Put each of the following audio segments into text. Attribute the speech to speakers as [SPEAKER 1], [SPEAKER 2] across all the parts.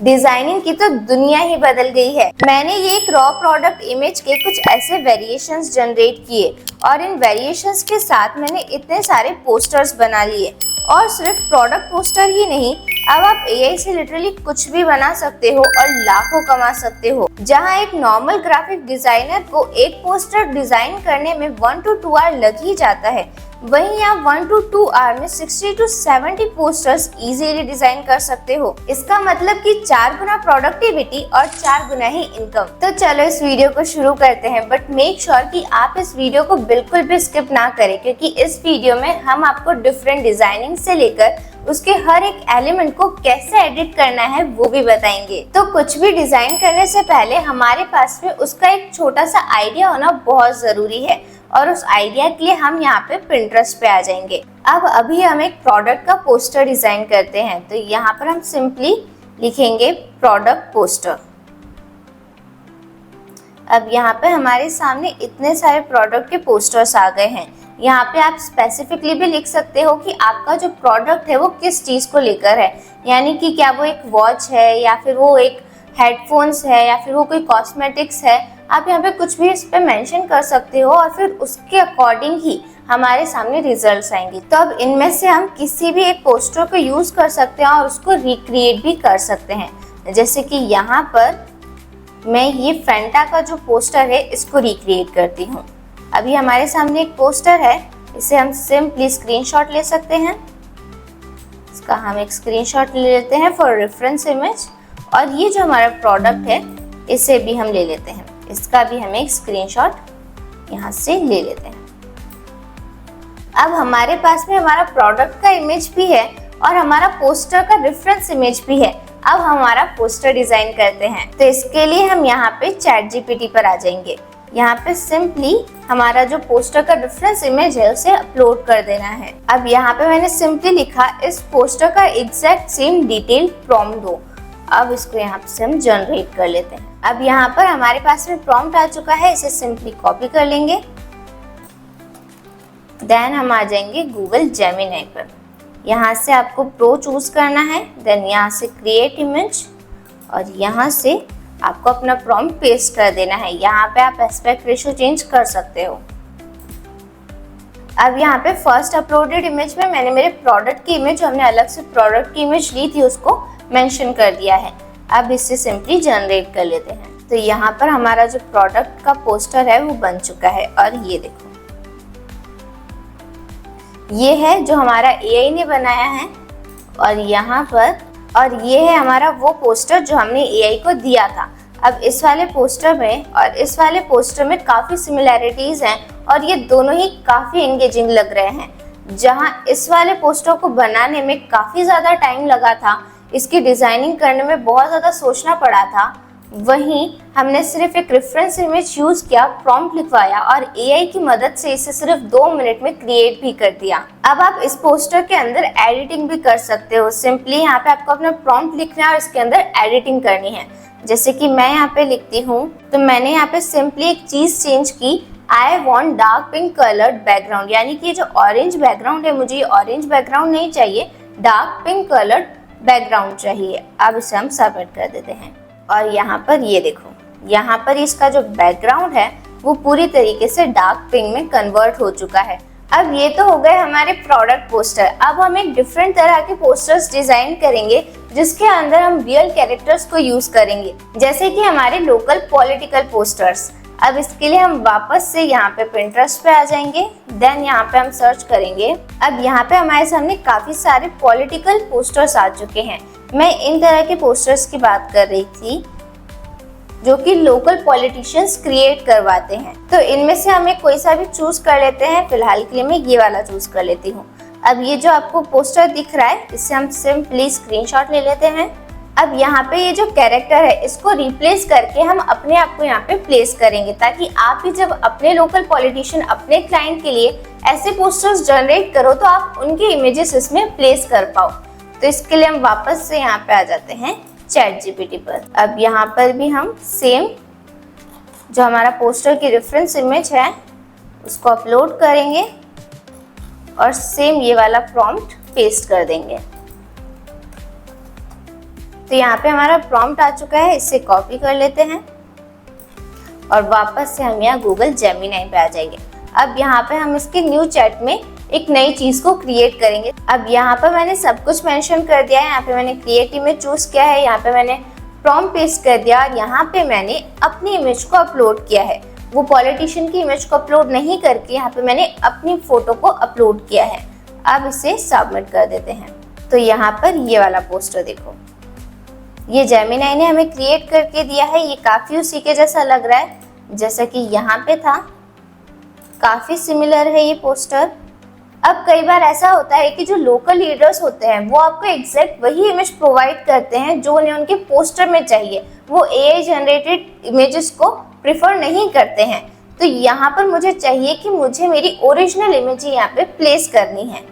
[SPEAKER 1] Designing की तो दुनिया ही बदल गई है। मैंने ये एक रॉ प्रोडक्ट इमेज के कुछ ऐसे वेरिएशंस जनरेट किए और इन वेरिएशंस के साथ मैंने इतने सारे पोस्टर्स बना लिए। और सिर्फ प्रोडक्ट पोस्टर ही नहीं, अब आप एआई से लिटरली कुछ भी बना सकते हो और लाखों कमा सकते हो। जहां एक नॉर्मल ग्राफिक डिजाइनर को एक पोस्टर डिजाइन करने में 1 to 2 आवर लग ही जाता है, वहीं आप 1 to 2 आवर में 60 to 70 पोस्टर्स इजीली डिजाइन कर सकते हो। इसका मतलब कि 4 गुना प्रोडक्टिविटी और 4 गुना ही इनकम। तो चलो इस वीडियो को शुरू करते हैं, बट मेक श्योर कि आप इस वीडियो को बिल्कुल भी स्किप ना करें, क्योंकि इस वीडियो में हम आपको डिफरेंट डिजाइनिंग से लेकर उसके हर एक एलिमेंट को कैसे एडिट करना है वो भी बताएंगे। तो कुछ भी डिजाइन करने से पहले हमारे पास में उसका एक छोटा सा आइडिया होना बहुत जरूरी है, और उस आइडिया के लिए हम यहाँ पे पिंटरेस्ट पे आ जाएंगे। अब अभी हम एक प्रोडक्ट का पोस्टर डिजाइन करते हैं, तो यहाँ पर हम सिंपली लिखेंगे प्रोडक्ट पोस्टर। अब यहाँ पे हमारे सामने इतने सारे प्रोडक्ट के पोस्टर्स आ गए हैं। यहाँ पे आप स्पेसिफिकली भी लिख सकते हो कि आपका जो प्रोडक्ट है वो किस चीज़ को लेकर है, यानी कि क्या वो एक वॉच है या फिर वो एक हेडफोन्स है या फिर वो कोई कॉस्मेटिक्स है। आप यहाँ पे कुछ भी इस पे मेंशन कर सकते हो और फिर उसके अकॉर्डिंग ही हमारे सामने रिजल्ट्स आएंगे। तो अब इनमें से हम किसी भी एक पोस्टर को यूज़ कर सकते हैं और उसको रिक्रिएट भी कर सकते हैं। जैसे कि यहाँ पर मैं ये फैंटा का जो पोस्टर है इसको रिक्रिएट करती हूँ। अभी हमारे सामने एक पोस्टर है, इसे हम सिंपली स्क्रीनशॉट ले सकते हैं। इसका हम एक स्क्रीनशॉट ले लेते हैं फॉर रेफरेंस इमेज, और ये जो हमारा प्रोडक्ट है इसे भी हम ले लेते हैं। इसका भी हम एक स्क्रीनशॉट यहाँ से ले लेते हैं। अब हमारे पास में हमारा प्रोडक्ट का इमेज भी है और हमारा पोस्टर का रेफरेंस इमेज भी है। अब हमारा पोस्टर डिजाइन करते हैं, तो इसके लिए हम यहाँ पे चैट जीपीटी पर आ जाएंगे। यहाँ पे सिंपली हमारा जो पोस्टर का रेफरेंस इमेज है उसे अपलोड कर देना है। अब यहाँ पे मैंने सिंपली लिखा इस पोस्टर का एग्जैक्ट सेम डिटेल प्रॉम्प्ट दो। अब इसको यहाँ से हम जनरेट कर लेते हैं। अब यहाँ पर हमारे पास में प्रॉम्प्ट आ चुका है, इसे सिंपली कॉपी कर लेंगे। देन हम आ जाएंगे गूगल जेमिनी पर। यहाँ से आपको प्रो चूज करना है, देन यहाँ से क्रिएट इमेज और यहाँ से आपको अपना प्रॉम्प्ट पेस्ट कर देना है। यहाँ पे आप एस्पेक्ट रेशियो चेंज कर सकते हो। अब यहाँ पे फर्स्ट अपलोडेड इमेज में मैंने मेरे प्रोडक्ट की इमेज, जो हमने अलग से प्रोडक्ट की इमेज ली थी, उसको मेंशन कर दिया है। अब इससे सिंपली जनरेट कर लेते हैं। तो यहाँ पर हमारा जो प्रोडक्ट का पोस्टर है वो बन चुका है, और ये देखो ये है जो हमारा एआई ने बनाया है, और यहाँ पर और ये है हमारा वो पोस्टर जो हमने एआई को दिया था। अब इस वाले पोस्टर में और इस वाले पोस्टर में काफ़ी सिमिलैरिटीज़ हैं और ये दोनों ही काफ़ी एंगेजिंग लग रहे हैं। जहाँ इस वाले पोस्टर को बनाने में काफ़ी ज़्यादा टाइम लगा था, इसकी डिज़ाइनिंग करने में बहुत ज़्यादा सोचना पड़ा था, वहीं हमने सिर्फ एक रेफरेंस इमेज यूज़ किया, प्रॉम्प्ट लिखवाया और एआई की मदद से इसे सिर्फ 2 मिनट में क्रिएट भी कर दिया। अब आप इस पोस्टर के अंदर एडिटिंग भी कर सकते हो। सिंपली यहाँ पे आपको अपना प्रॉम्प्ट लिखना है और इसके अंदर एडिटिंग करनी है। जैसे कि मैं यहाँ पे लिखती हूँ, तो मैंने यहाँ पे सिंपली एक चीज़ चेंज की, I want dark pink coloured background, यानी कि जो ऑरेंज बैकग्राउंड है मुझे ये ऑरेंज बैकग्राउंड नहीं चाहिए, डार्क पिंक कलर्ड बैकग्राउंड चाहिए। अब इसे हम सबमिट कर देते हैं और यहाँ पर ये देखो, यहाँ पर इसका जो बैकग्राउंड है वो पूरी तरीके से डार्क पिंक में कन्वर्ट हो चुका है। अब ये तो हो गए हमारे प्रोडक्ट पोस्टर। अब हम एक डिफरेंट तरह के पोस्टर्स डिजाइन करेंगे जिसके अंदर हम रियल कैरेक्टर्स को यूज करेंगे, जैसे कि हमारे लोकल पॉलिटिकल पोस्टर्स। अब इसके लिए हम वापस से यहाँ पे पिंटरेस्ट पे आ जाएंगे, देन यहाँ पे हम सर्च करेंगे। अब यहाँ पे हमारे सामने काफी सारे पॉलिटिकल पोस्टर्स आ चुके हैं। मैं इन तरह के पोस्टर्स की बात कर रही थी जो कि लोकल पॉलिटिशियंस क्रिएट करवाते हैं। तो इनमें से हमें कोई सा भी चूज कर लेते हैं। फिलहाल के लिए मैं ये वाला चूज कर लेती हूँ। अब ये जो आपको पोस्टर दिख रहा है इससे हम सिंपली स्क्रीनशॉट ले लेते हैं। अब यहाँ पे ये जो कैरेक्टर है इसको रिप्लेस करके हम अपने आप को यहाँ पे प्लेस करेंगे, ताकि आप भी जब अपने लोकल पॉलिटिशियन, अपने क्लाइंट के लिए ऐसे पोस्टर्स जनरेट करो तो आप उनके इमेजेस इसमें प्लेस कर पाओ। तो इसके लिए हम वापस से यहाँ पे आ जाते हैं चैट जीपीटी पर। अब यहाँ पर भी हम सेम जो हमारा पोस्टर की रेफरेंस इमेज है उसको अपलोड करेंगे और सेम ये वाला प्रॉम्प्ट पेस्ट कर देंगे। तो यहाँ पे हमारा प्रॉम्प्ट आ चुका है, इसे कॉपी कर लेते हैं और वापस से हम यहाँ गूगल जेमिनी पे आ जाएंगे। अब यहाँ पे हम इसके न्यू चैट में एक नई चीज को क्रिएट करेंगे। अब यहाँ पर मैंने सब कुछ मेंशन कर दिया है। यहाँ पे मैंने क्रिएट इमेज चूज किया है, यहाँ पे मैंने प्रॉम्प्ट पेस्ट कर दिया और यहाँ पे मैंने अपनी इमेज को अपलोड किया है। वो पॉलिटिशियन की इमेज को अपलोड नहीं करके यहाँ पे मैंने अपनी फोटो को अपलोड किया है। अब इसे सबमिट कर देते हैं। तो यहाँ पर ये वाला पोस्टर देखो, ये जेमिनी ने हमें क्रिएट करके दिया है। ये काफी उसी के जैसा लग रहा है जैसा कि यहाँ पे था, काफी सिमिलर है ये पोस्टर। अब कई बार ऐसा होता है कि जो लोकल लीडर्स होते हैं वो आपको एग्जैक्ट वही इमेज प्रोवाइड करते हैं जो उन्हें उनके पोस्टर में चाहिए। वो एआई जनरेटेड इमेजेस को प्रेफर नहीं करते हैं। तो यहाँ पर मुझे चाहिए कि मुझे मेरी ओरिजिनल इमेज यहाँ पे प्लेस करनी है।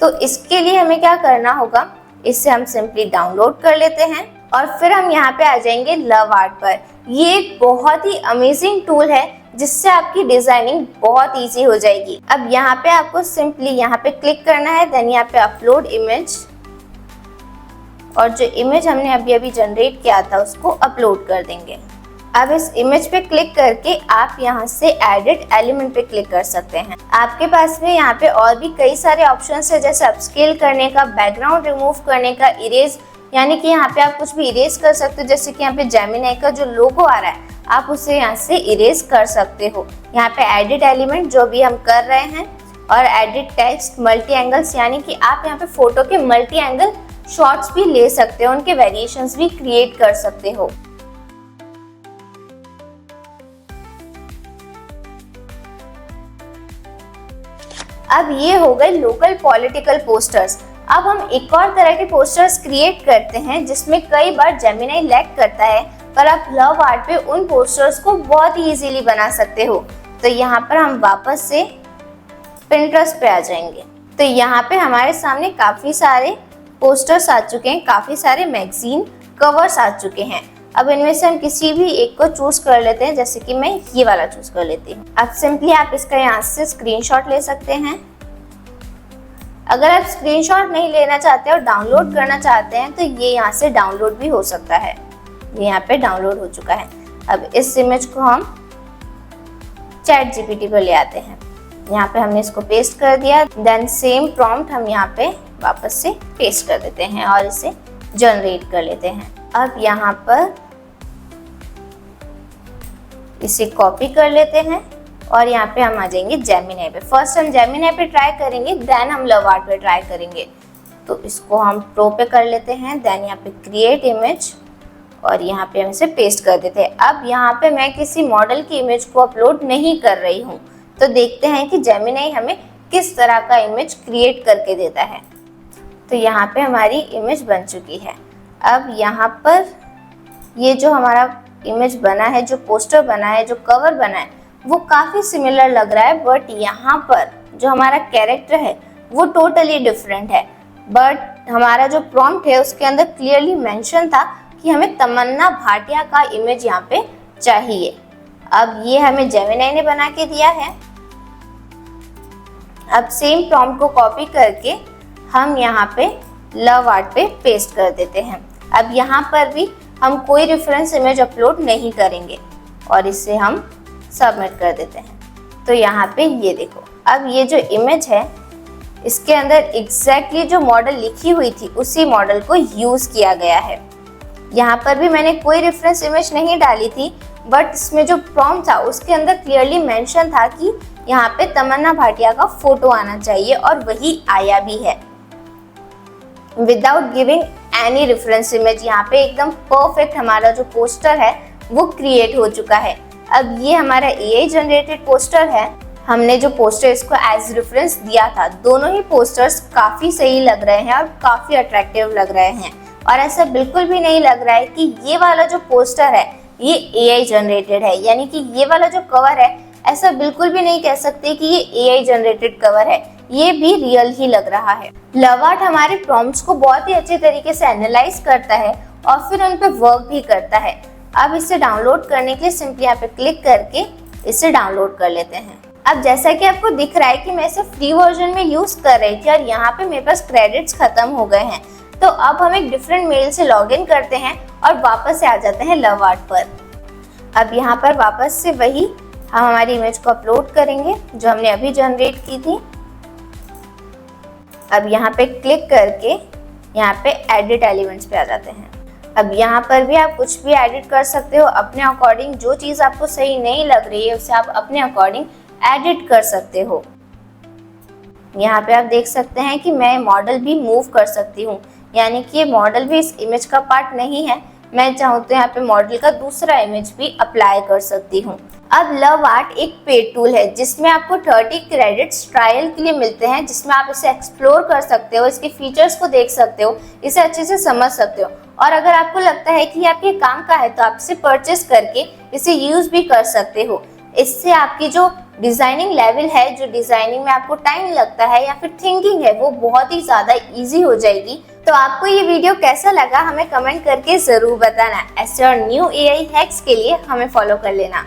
[SPEAKER 1] तो इसके लिए हमें क्या करना होगा, इसे हम सिंपली डाउनलोड कर लेते हैं और फिर हम यहाँ पे आ जाएंगे लव आर्ट पर। ये एक बहुत ही अमेजिंग टूल है जिससे आपकी डिजाइनिंग बहुत इजी हो जाएगी। अब यहाँ पे आपको सिंपली यहाँ पे क्लिक करना है, देन यहाँ पे अपलोड इमेज और जो इमेज हमने अभी अभी जनरेट किया था उसको अपलोड कर देंगे। अब इस इमेज पे क्लिक करके आप यहाँ से एडिट एलिमेंट पे क्लिक कर सकते हैं। आपके पास में यहाँ पे और भी कई सारे ऑप्शंस है, जैसे अपस्केल करने का, बैकग्राउंड रिमूव करने का, इरेज, यानी कि यहाँ पे आप कुछ भी इरेज कर सकते हो। जैसे कि यहाँ पे जेमिनी का जो लोगो आ रहा है आप उसे यहाँ से इरेज कर सकते हो। यहाँ पे एडिट एलिमेंट जो भी हम कर रहे हैं और एडिट टेक्स्ट, मल्टी एंगल्स, यानी कि आप यहाँ पे फोटो के मल्टी एंगल शॉट्स भी ले सकते हो, उनके वेरिएशंस भी क्रिएट कर सकते हो। अब ये हो गए लोकल पॉलिटिकल पोस्टर्स। अब हम एक और तरह के पोस्टर्स क्रिएट करते हैं जिसमें कई बार जेमिनी लैग करता है, पर आप लव आर्ट पे उन पोस्टर्स को बहुत ही इजीली बना सकते हो। तो यहाँ पर हम वापस से पिंटरेस्ट पे आ जाएंगे। तो यहाँ पे हमारे सामने काफी सारे पोस्टर्स आ चुके हैं, काफी सारे मैगजीन कवर्स आ चुके हैं। अब इनमें से हम किसी भी एक को चूज कर लेते हैं, जैसे कि मैं ये वाला चूज कर लेती हूँ। अब सिंपली आप इसका यहाँ से स्क्रीनशॉट ले सकते हैं। अगर आप स्क्रीनशॉट नहीं लेना चाहते और डाउनलोड करना चाहते हैं तो ये यहाँ से डाउनलोड भी हो सकता है। ये यहाँ पे डाउनलोड हो चुका है। अब इस इमेज को हम चैट जीपीटी पर ले आते हैं। यहाँ पे हमने इसको पेस्ट कर दिया, देन सेम प्रॉम्प्ट हम यहाँ पे वापस से पेस्ट कर देते हैं और इसे जनरेट कर लेते हैं। अब यहाँ पर इसे कॉपी कर लेते हैं और यहाँ पे हम आ जाएंगे जेमिनी पे। फर्स्ट हम जेमिनी पे ट्राई करेंगे, देन हम लव आर्ट पे ट्राई करेंगे। तो इसको हम प्रो पे कर लेते हैं, देन यहाँ पे क्रिएट इमेज और यहाँ पे हम इसे पेस्ट कर देते हैं। अब यहाँ पे मैं किसी मॉडल की इमेज को अपलोड नहीं कर रही हूँ, तो देखते हैं कि जेमिनी हमें किस तरह का इमेज क्रिएट करके देता है। तो यहाँ पे हमारी इमेज बन चुकी है। अब यहाँ पर ये जो हमारा इमेज बना है, जो पोस्टर बना है, जो कवर बना है, वो काफी सिमिलर लग रहा है, बट यहाँ पर जो हमारा कैरेक्टर है वो टोटली डिफरेंट है। बट हमारा जो प्रॉम्प्ट है उसके अंदर क्लियरली मेंशन था कि हमें तमन्ना भाटिया का इमेज यहाँ पे चाहिए। अब ये हमें जेमिनी ने बना के दिया है। अब सेम प्रॉम्प्ट को कॉपी करके हम यहाँ पे लव आर्ट पे पेस्ट कर देते हैं। अब यहाँ पर भी हम कोई रेफरेंस इमेज अपलोड नहीं करेंगे और इसे हम सबमिट कर देते हैं। तो यहाँ पे ये देखो, अब ये जो इमेज है इसके अंदर एग्जैक्टली जो मॉडल लिखी हुई थी उसी मॉडल को यूज किया गया है। यहाँ पर भी मैंने कोई रेफरेंस इमेज नहीं डाली थी, बट इसमें जो प्रॉम्प्ट था उसके अंदर क्लियरली मेंशन था कि यहाँ पे तमन्ना भाटिया का फोटो आना चाहिए और वही आया भी है without giving any reference image. यहाँ पे एकदम परफेक्ट हमारा जो पोस्टर है वो क्रिएट हो चुका है। अब ये हमारा एआई जनरेटेड पोस्टर है। हमने जो पोस्टर इसको एज रेफरेंस दिया था, दोनों ही पोस्टर्स काफी सही लग रहे हैं और काफी अट्रैक्टिव लग रहे हैं। और ऐसा बिल्कुल भी नहीं लग रहा है कि ये वाला जो पोस्टर है ये एआई जनरेटेड है, यानी कि ये वाला जो कवर है ऐसा बिल्कुल भी नहीं कह सकते कि ये एआई जनरेटेड कवर है, ये भी रियल ही लग रहा है। लव आर्ट हमारे प्रॉम्प्ट्स को बहुत ही अच्छे तरीके से एनालाइज करता है और फिर उन पे वर्क भी करता है। अब इसे डाउनलोड करने के लिए सिंपली यहाँ पे क्लिक करके इसे डाउनलोड कर लेते हैं। अब जैसा कि आपको दिख रहा है कि मैं इसे फ्री वर्जन में यूज कर रही थी और यहाँ पे मेरे पास क्रेडिट्स खत्म हो गए हैं। तो अब हम एक डिफरेंट मेल से लॉगिन करते हैं और वापस से आ जाते हैं लव आर्ट पर। अब यहाँ पर वापस से वही हम हमारी इमेज को अपलोड करेंगे जो हमने अभी जनरेट की थी। अब यहाँ पे क्लिक करके यहाँ पे एडिट एलिमेंट्स पे आ जाते हैं। अब यहाँ पर भी आप कुछ भी एडिट कर सकते हो अपने अकॉर्डिंग। जो चीज़ आपको सही नहीं लग रही है उसे आप अपने अकॉर्डिंग एडिट कर सकते हो। यहाँ पे आप देख सकते हैं कि मैं मॉडल भी मूव कर सकती हूँ, यानी कि ये मॉडल भी इस इमेज का पार्ट नहीं है। मैं चाहूँ तो यहाँ पे मॉडल का दूसरा इमेज भी अप्लाई कर सकती हूँ। अब लव आर्ट एक पेड टूल है जिसमें आपको 30 क्रेडिट्स ट्रायल के लिए मिलते हैं, जिसमें आप इसे एक्सप्लोर कर सकते हो, इसके फीचर्स को देख सकते हो, इसे अच्छे से समझ सकते हो। और अगर आपको लगता है कि आपके काम का है तो आप इसे परचेस करके इसे यूज भी कर सकते हो। इससे आपकी जो डिजाइनिंग लेवल है, जो डिजाइनिंग में आपको टाइम लगता है या फिर थिंकिंग है, वो बहुत ही ज्यादा इजी हो जाएगी। तो आपको ये वीडियो कैसा लगा हमें कमेंट करके जरूर बताना। ऐसे और न्यू एआई हैक्स के लिए हमें फॉलो कर लेना।